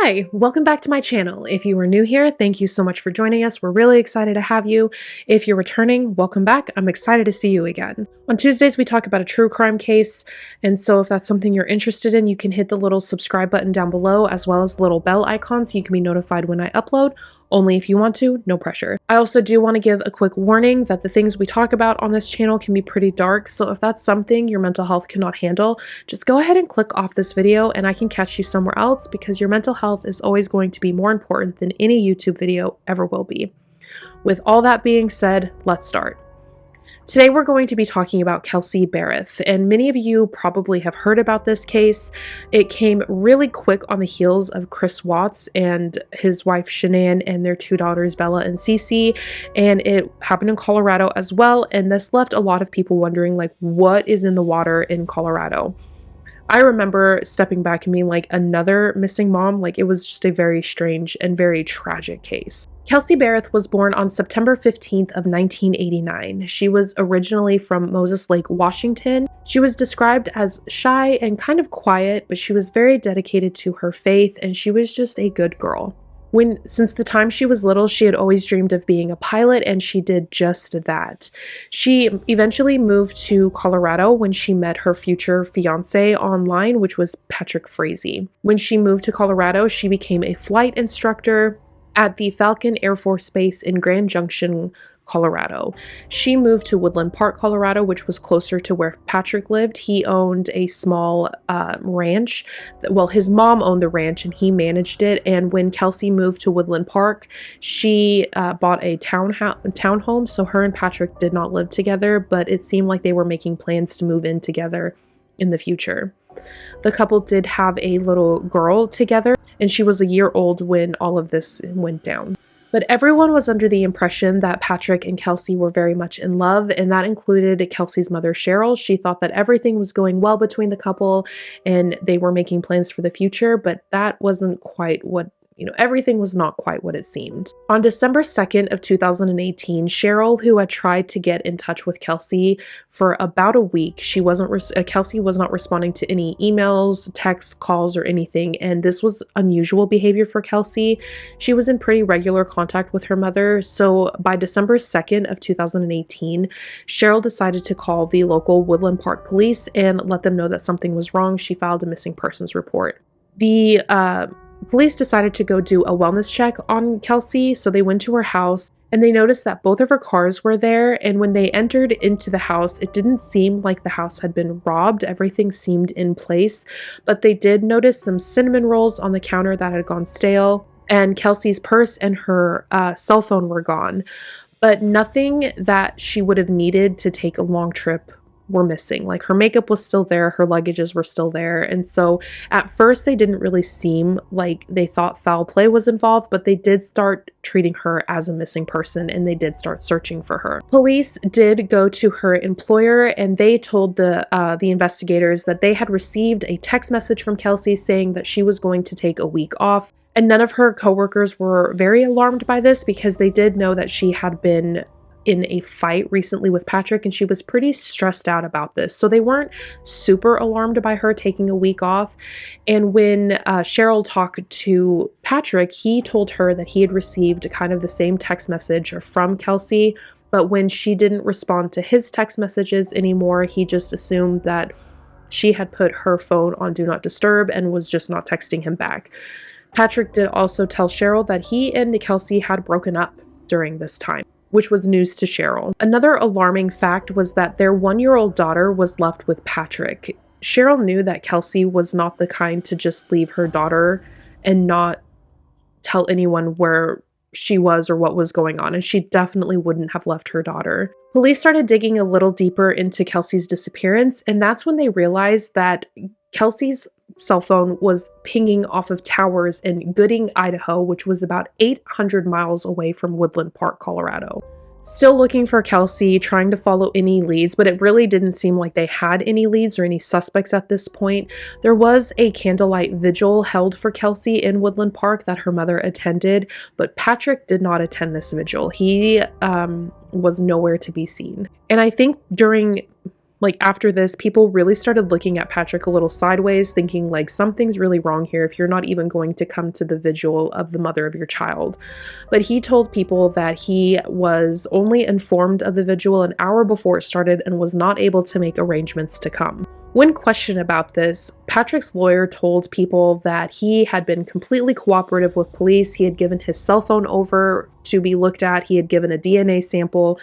Hi, welcome back to my channel. If you are new here, thank you so much for joining us. We're really excited to have you. If you're returning, welcome back. I'm excited to see you again. On Tuesdays, we talk about a true crime case, and so if that's something you're interested in, you can hit the little subscribe button down below, as well as the little bell icon so you can be notified when I upload. Only if you want to, no pressure. I also do want to give a quick warning that the things we talk about on this channel can be pretty dark, so if that's something your mental health cannot handle, just go ahead and click off this video and I can catch you somewhere else, because your mental health is always going to be more important than any YouTube video ever will be. With all that being said, let's start. Today we're going to be talking about Kelsey Berreth, and many of you probably have heard about this case. It came really quick on the heels of Chris Watts and his wife Shanann and their two daughters Bella and Cece, and it happened in Colorado as well, and this left a lot of people wondering, like, what is in the water in Colorado? I remember stepping back and being like, another missing mom? Like, it was just a very strange and very tragic case. Kelsey Berreth was born on September 15th of 1989. She was originally from Moses Lake, Washington. She was described as shy and kind of quiet, but she was very dedicated to her faith, and she was just a good girl. Since the time she was little, she had always dreamed of being a pilot, and she did just that. She eventually moved to Colorado when she met her future fiance online, which was Patrick Frazee. When she moved to Colorado, she became a flight instructor at the Falcon Air Force Base in Grand Junction, Colorado. She moved to Woodland Park, Colorado, which was closer to where Patrick lived. He owned a small ranch. Well, his mom owned the ranch and he managed it. And when Kelsey moved to Woodland Park, she bought a townhome. So her and Patrick did not live together, but it seemed like they were making plans to move in together in the future. The couple did have a little girl together, and she was a year old when all of this went down. But everyone was under the impression that Patrick and Kelsey were very much in love, and that included Kelsey's mother, Cheryl. She thought that everything was going well between the couple and they were making plans for the future, but that wasn't quite what everything was not quite what it seemed. On December 2nd of 2018, Cheryl, who had tried to get in touch with Kelsey for about a week, Kelsey was not responding to any emails, texts, calls, or anything, and this was unusual behavior for Kelsey. She was in pretty regular contact with her mother, so by December 2nd of 2018, Cheryl decided to call the local Woodland Park police and let them know that something was wrong. She filed a missing persons report. The police decided to go do a wellness check on Kelsey, so they went to her house and they noticed that both of her cars were there, and when they entered into the house, it didn't seem like the house had been robbed. Everything seemed in place, but they did notice some cinnamon rolls on the counter that had gone stale, and Kelsey's purse and her cell phone were gone, but nothing that she would have needed to take a long trip were missing. Like, her makeup was still there, her luggages were still there, and so at first they didn't really seem like they thought foul play was involved, but they did start treating her as a missing person and they did start searching for her. Police did go to her employer and they told the investigators that they had received a text message from Kelsey saying that she was going to take a week off, and none of her coworkers were very alarmed by this because they did know that she had been in a fight recently with Patrick and she was pretty stressed out about this. So they weren't super alarmed by her taking a week off. And when Cheryl talked to Patrick, he told her that he had received kind of the same text message from Kelsey, but when she didn't respond to his text messages anymore, he just assumed that she had put her phone on Do Not Disturb and was just not texting him back. Patrick did also tell Cheryl that he and Kelsey had broken up during this time, which was news to Cheryl. Another alarming fact was that their 1-year-old daughter was left with Patrick. Cheryl knew that Kelsey was not the kind to just leave her daughter and not tell anyone where she was or what was going on, and she definitely wouldn't have left her daughter. Police started digging a little deeper into Kelsey's disappearance, and that's when they realized that Kelsey's cell phone was pinging off of towers in Gooding, Idaho, which was about 800 miles away from Woodland Park, Colorado. Still looking for Kelsey, trying to follow any leads, but it really didn't seem like they had any leads or any suspects at this point. There was a candlelight vigil held for Kelsey in Woodland Park that her mother attended, but Patrick did not attend this vigil. He was nowhere to be seen. And I think during Like after this, people really started looking at Patrick a little sideways, thinking like something's really wrong here if you're not even going to come to the vigil of the mother of your child. But he told people that he was only informed of the vigil an hour before it started and was not able to make arrangements to come. When questioned about this, Patrick's lawyer told people that he had been completely cooperative with police. He had given his cell phone over to be looked at. He had given a DNA sample.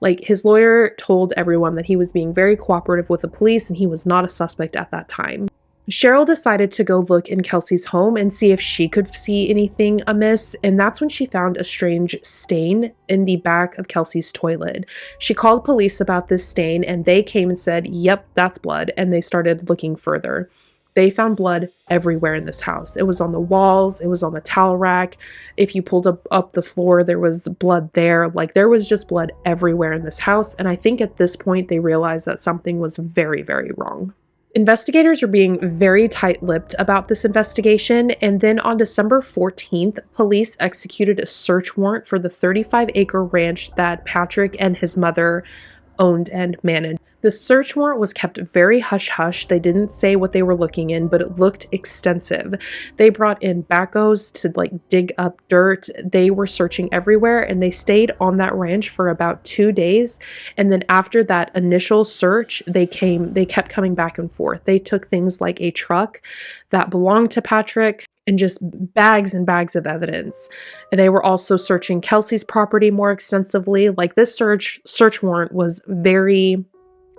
Like, his lawyer told everyone that he was being very cooperative with the police and he was not a suspect at that time. Cheryl decided to go look in Kelsey's home and see if she could see anything amiss, and that's when she found a strange stain in the back of Kelsey's toilet. She called police about this stain and they came and said, "Yep, that's blood," and they started looking further. They found blood everywhere in this house. It was on the walls, it was on the towel rack. If you pulled up the floor, there was blood there. Like, there was just blood everywhere in this house, and I think at this point they realized that something was very, very wrong. Investigators are being very tight-lipped about this investigation, and then on December 14th, police executed a search warrant for the 35-acre ranch that Patrick and his mother owned and managed. The search warrant was kept very hush-hush. They didn't say what they were looking in, but it looked extensive. They brought in backhoes to dig up dirt. They were searching everywhere, and they stayed on that ranch for about 2 days. And then after that initial search, they kept coming back and forth. They took things like a truck that belonged to Patrick and just bags and bags of evidence. And they were also searching Kelsey's property more extensively. Like, this search warrant was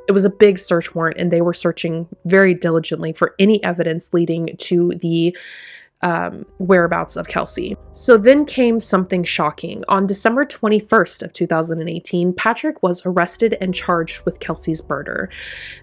it was a big search warrant, and they were searching very diligently for any evidence leading to the whereabouts of Kelsey. So then came something shocking. On December 21st of 2018, Patrick was arrested and charged with Kelsey's murder.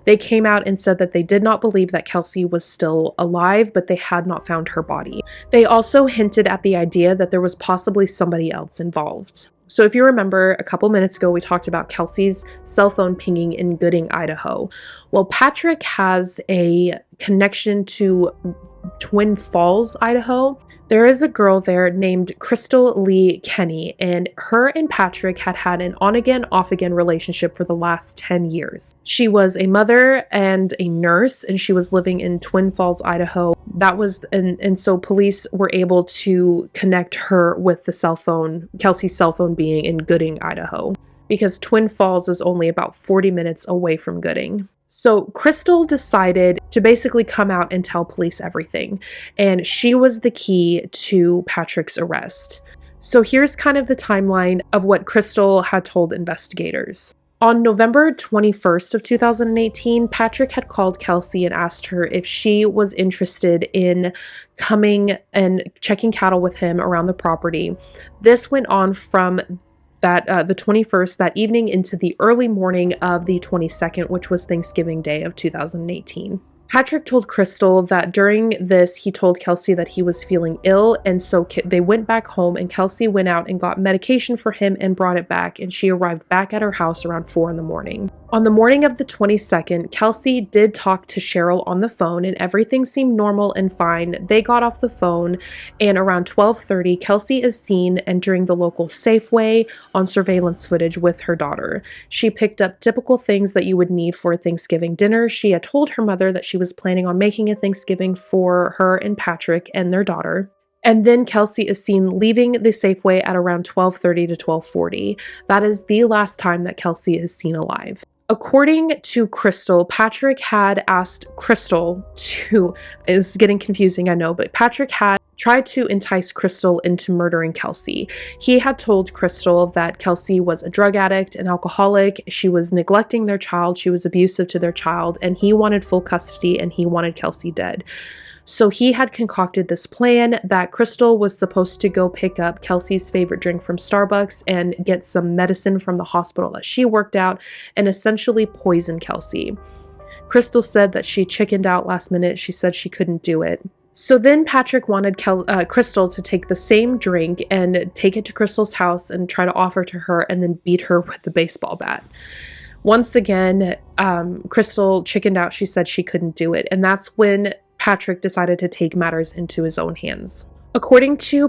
They came out and said that they did not believe that Kelsey was still alive, but they had not found her body. They also hinted at the idea that there was possibly somebody else involved. So if you remember, a couple minutes ago, we talked about Kelsey's cell phone pinging in Gooding, Idaho. Well, Patrick has a connection to Twin Falls, Idaho. There is a girl there named Crystal Lee Kenny, and her and Patrick had an on-again, off-again relationship for the last 10 years. She was a mother and a nurse, and she was living in Twin Falls, Idaho. And so police were able to connect her with the cell phone, Kelsey's cell phone being in Gooding, Idaho, because Twin Falls is only about 40 minutes away from Gooding. So Crystal decided to basically come out and tell police everything, and she was the key to Patrick's arrest. So here's kind of the timeline of what Crystal had told investigators. On November 21st of 2018, Patrick had called Kelsey and asked her if she was interested in coming and checking cattle with him around the property. This went on from the 21st, that evening, into the early morning of the 22nd, which was Thanksgiving Day of 2018. Patrick told Crystal that during this, he told Kelsey that he was feeling ill, and so they went back home, and Kelsey went out and got medication for him and brought it back, and she arrived back at her house around 4 in the morning. On the morning of the 22nd, Kelsey did talk to Cheryl on the phone, and everything seemed normal and fine. They got off the phone, and around 12:30, Kelsey is seen entering the local Safeway on surveillance footage with her daughter. She picked up typical things that you would need for a Thanksgiving dinner. She had told her mother that she was planning on making a Thanksgiving for her and Patrick and their daughter. And then Kelsey is seen leaving the Safeway at around 12:30 to 12:40. That is the last time that Kelsey is seen alive. According to Crystal, Patrick had asked Crystal to, it's getting confusing, I know, but Patrick had tried to entice Crystal into murdering Kelsey. He had told Crystal that Kelsey was a drug addict, an alcoholic, she was neglecting their child, she was abusive to their child, and he wanted full custody and he wanted Kelsey dead. So he had concocted this plan that Crystal was supposed to go pick up Kelsey's favorite drink from Starbucks and get some medicine from the hospital that she worked out and essentially poison Kelsey. Crystal said that she chickened out last minute. She said she couldn't do it. So then Patrick wanted Crystal to take the same drink and take it to Crystal's house and try to offer to her and then beat her with the baseball bat. Once again, Crystal chickened out. She said she couldn't do it. And that's when Patrick decided to take matters into his own hands. According to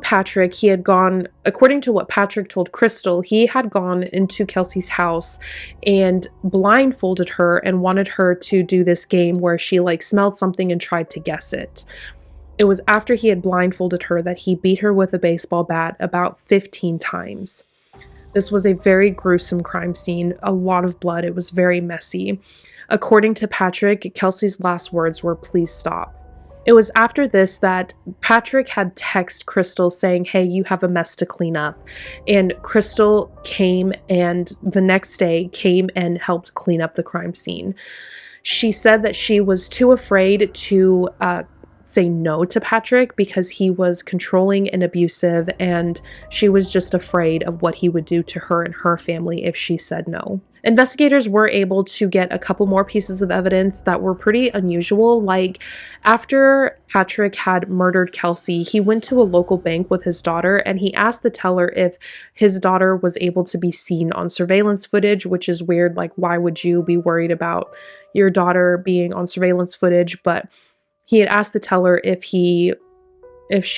what Patrick told Crystal, he had gone into Kelsey's house and blindfolded her and wanted her to do this game where she smelled something and tried to guess it. It was after he had blindfolded her that he beat her with a baseball bat about 15 times. This was a very gruesome crime scene, a lot of blood. It was very messy. According to Patrick, Kelsey's last words were, "Please stop." It was after this that Patrick had texted Crystal saying, "Hey, you have a mess to clean up." And Crystal came and the next day came and helped clean up the crime scene. She said that she was too afraid to say no to Patrick because he was controlling and abusive, and she was just afraid of what he would do to her and her family if she said no. Investigators were able to get a couple more pieces of evidence that were pretty unusual. After Patrick had murdered Kelsey, he went to a local bank with his daughter and he asked the teller if his daughter was able to be seen on surveillance footage, which is weird. Why would you be worried about your daughter being on surveillance footage? But he had asked the teller if she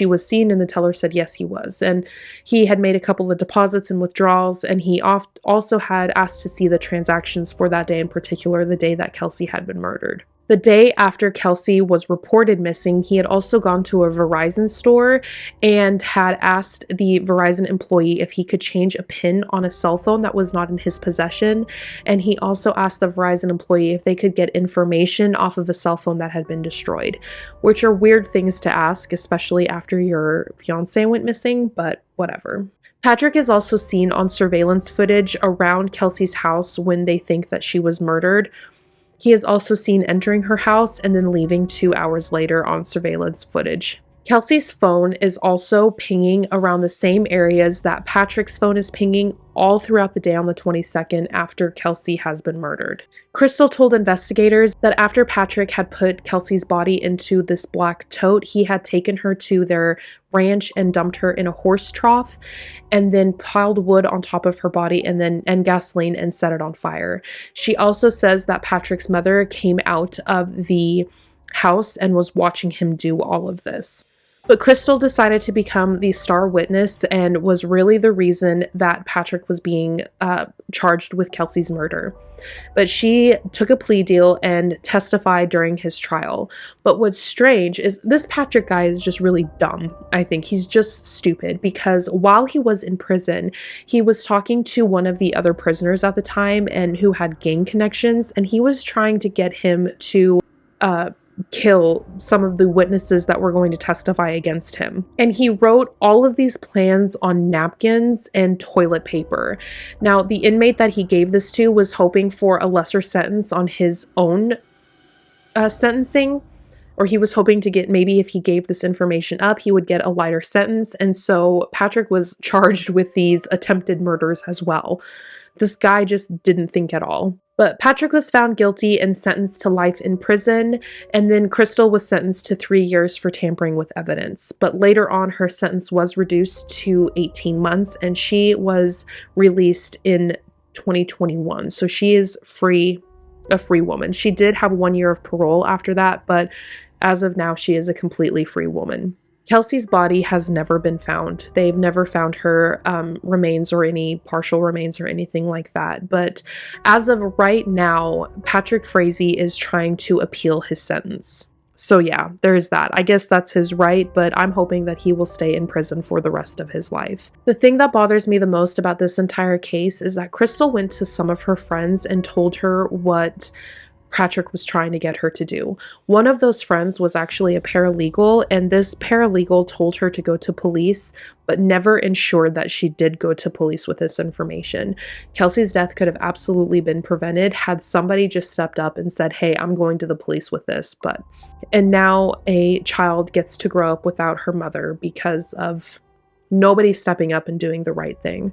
was seen, and the teller said yes, he was. And he had made a couple of deposits and withdrawals, and he also had asked to see the transactions for that day, in particular the day that Kelsey had been murdered. The day after Kelsey was reported missing, he had also gone to a Verizon store and had asked the Verizon employee if he could change a PIN on a cell phone that was not in his possession. And he also asked the Verizon employee if they could get information off of a cell phone that had been destroyed, which are weird things to ask, especially after your fiance went missing, but whatever. Patrick is also seen on surveillance footage around Kelsey's house when they think that she was murdered. He is also seen entering her house and then leaving 2 hours later on surveillance footage. Kelsey's phone is also pinging around the same areas that Patrick's phone is pinging all throughout the day on the 22nd after Kelsey has been murdered. Crystal told investigators that after Patrick had put Kelsey's body into this black tote, he had taken her to their ranch and dumped her in a horse trough and then piled wood on top of her body and gasoline and set it on fire. She also says that Patrick's mother came out of the house and was watching him do all of this. But Crystal decided to become the star witness and was really the reason that Patrick was being charged with Kelsey's murder. But she took a plea deal and testified during his trial. But what's strange is this Patrick guy is just really dumb. I think he's just stupid because while he was in prison, he was talking to one of the other prisoners at the time and who had gang connections, and he was trying to get him to kill some of the witnesses that were going to testify against him. And he wrote all of these plans on napkins and toilet paper. Now, the inmate that he gave this to was hoping for a lesser sentence on his own sentencing, or he was hoping to get, maybe if he gave this information up, he would get a lighter sentence. And so Patrick was charged with these attempted murders as well. This guy just didn't think at all. But Patrick was found guilty and sentenced to life in prison, and then Crystal was sentenced to 3 years for tampering with evidence. But later on, her sentence was reduced to 18 months, and she was released in 2021. So she is a free woman. She did have 1 year of parole after that, but as of now, she is a completely free woman. Kelsey's body has never been found. They've never found her remains or any partial remains or anything like that. But as of right now, Patrick Frazee is trying to appeal his sentence. So yeah, there's that. I guess that's his right, but I'm hoping that he will stay in prison for the rest of his life. The thing that bothers me the most about this entire case is that Crystal went to some of her friends and told her what Patrick was trying to get her to do. One of those friends was actually a paralegal, and this paralegal told her to go to police, but never ensured that she did go to police with this information. Kelsey's death could have absolutely been prevented had somebody just stepped up and said, "Hey, I'm going to the police with this." And now a child gets to grow up without her mother because of nobody stepping up and doing the right thing.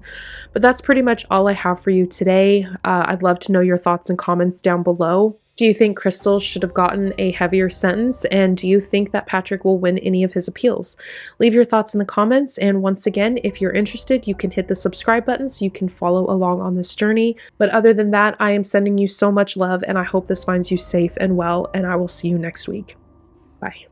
But that's pretty much all I have for you today. I'd love to know your thoughts and comments down below. Do you think Crystal should have gotten a heavier sentence? And do you think that Patrick will win any of his appeals? Leave your thoughts in the comments. And once again, if you're interested, you can hit the subscribe button so you can follow along on this journey. But other than that, I am sending you so much love, and I hope this finds you safe and well, and I will see you next week. Bye.